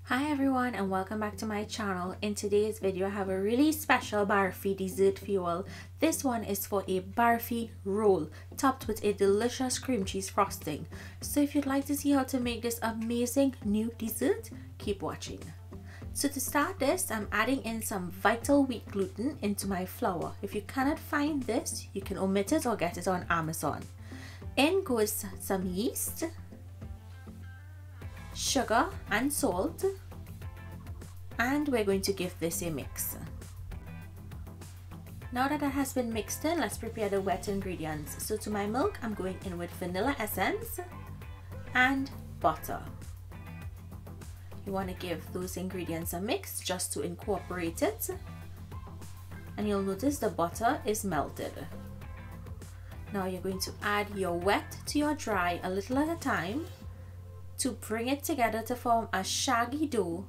Hi everyone and welcome back to my channel. In today's video I have a really special Barfi dessert for you all. This one is for a Barfi roll topped with a delicious cream cheese frosting. So if you'd like to see how to make this amazing new dessert, keep watching. So to start this, I'm adding in some vital wheat gluten into my flour. If you cannot find this, you can omit it or get it on Amazon. In goes some yeast, sugar and salt, and we're going to give this a mix. Now that it has been mixed in, let's prepare the wet ingredients. So to my milk, I'm going in with vanilla essence and butter. You want to give those ingredients a mix just to incorporate it, and you'll notice the butter is melted. Now you're going to add your wet to your dry a little at a time to bring it together to form a shaggy dough,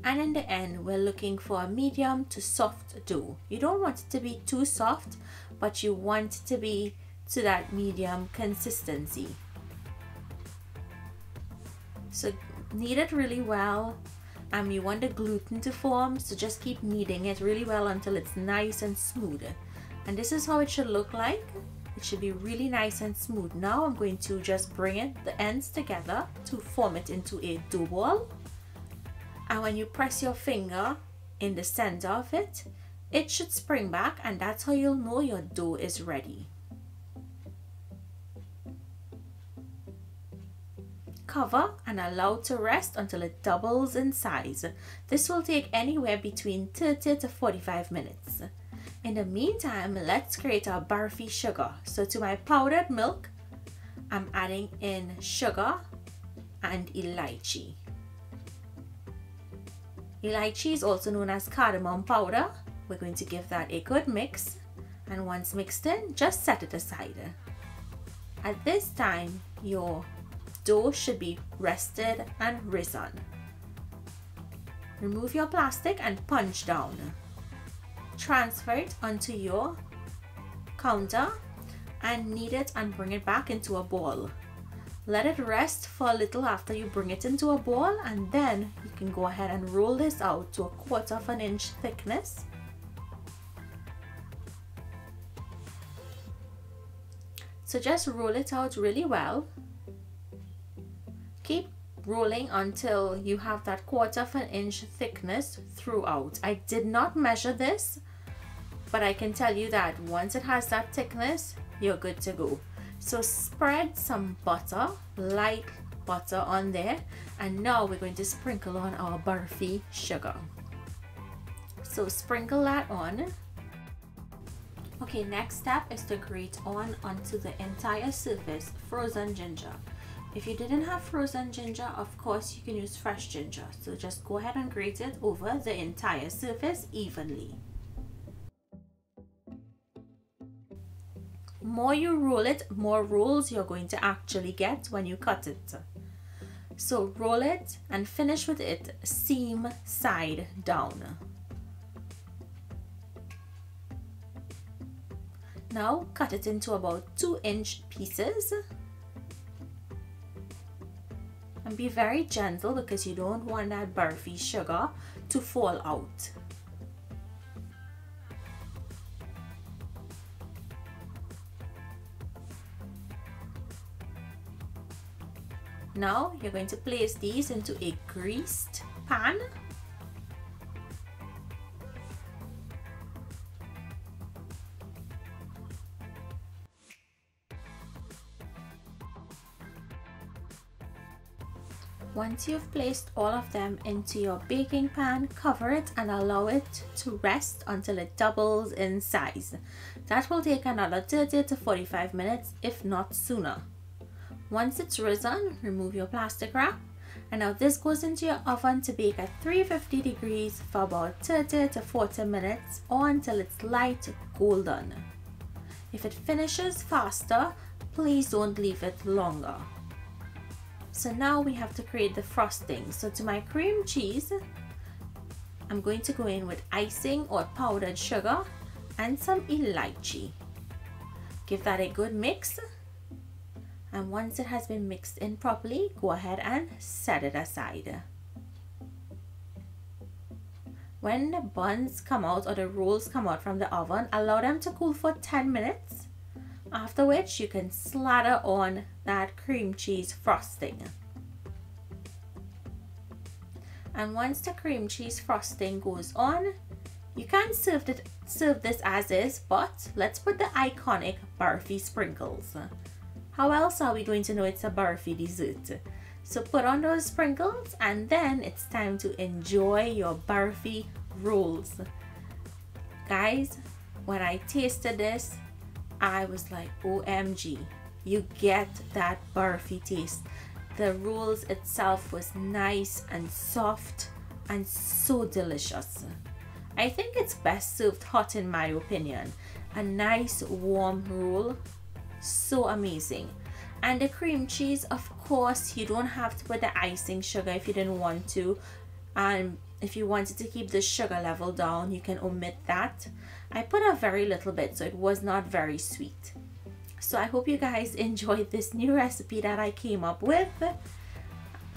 and in the end we're looking for a medium to soft dough. You don't want it to be too soft, but you want it to be to that medium consistency. So knead it really well. You want the gluten to form, so just keep kneading it really well until it's nice and smooth. And this is how it should look like. It should be really nice and smooth. Now I'm going to just bring the ends together to form it into a dough ball. And when you press your finger in the center of it, it should spring back, and that's how you'll know your dough is ready. Cover and allow to rest until it doubles in size. This will take anywhere between 30 to 45 minutes. In the meantime, let's create our Barfi sugar. So to my powdered milk, I'm adding in sugar and elaichi. Elaichi is also known as cardamom powder. We're going to give that a good mix, and once mixed in, just set it aside. At this time, your dough should be rested and risen. Remove your plastic and punch down. Transfer it onto your counter and knead it and bring it back into a ball. Let it rest for a little after you bring it into a ball, and then you can go ahead and roll this out to a 1/4 inch thickness. So just roll it out really well. Keep rolling until you have that 1/4 inch thickness throughout. I did not measure this, but I can tell you that once it has that thickness, you're good to go. So spread some butter, light butter on there, and now we're going to sprinkle on our Barfi sugar. So sprinkle that on. Okay, next step is to grate onto the entire surface frozen ginger. If you didn't have frozen ginger, of course you can use fresh ginger. So just go ahead and grate it over the entire surface evenly. More you roll it, more rolls you're going to actually get when you cut it. So roll it and finish with it seam side down. Now cut it into about 2-inch pieces. And be very gentle because you don't want that Barfi sugar to fall out. Now you're going to place these into a greased pan. Once you've placed all of them into your baking pan, cover it and allow it to rest until it doubles in size. That will take another 30 to 45 minutes, if not sooner. Once it's risen, remove your plastic wrap, and now this goes into your oven to bake at 350 degrees for about 30 to 40 minutes or until it's light golden. If it finishes faster, please don't leave it longer. So now we have to create the frosting. So to my cream cheese, I'm going to go in with icing or powdered sugar and some elaichi. Give that a good mix, and once it has been mixed in properly, go ahead and set it aside. When the buns come out or the rolls come out from the oven, allow them to cool for 10 minutes, after which you can slather on that cream cheese frosting. And once the cream cheese frosting goes on, you can serve this as is, but let's put the iconic Barfi sprinkles. How else are we going to know it's a Barfi dessert? So put on those sprinkles and then it's time to enjoy your Barfi rolls. Guys, when I tasted this, I was like, OMG, you get that Barfi taste. The rolls itself was nice and soft and so delicious. I think it's best served hot in my opinion. A nice warm roll, so amazing. And the cream cheese, of course, you don't have to put the icing sugar if you didn't want to. And if you wanted to keep the sugar level down, you can omit that. I put a very little bit, so it was not very sweet. So I hope you guys enjoyed this new recipe that I came up with.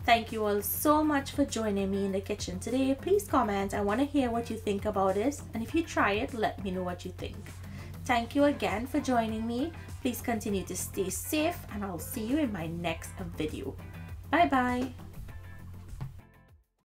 Thank you all so much for joining me in the kitchen today. Please comment. I want to hear what you think about this. And if you try it, let me know what you think. Thank you again for joining me. Please continue to stay safe and I'll see you in my next video. Bye bye.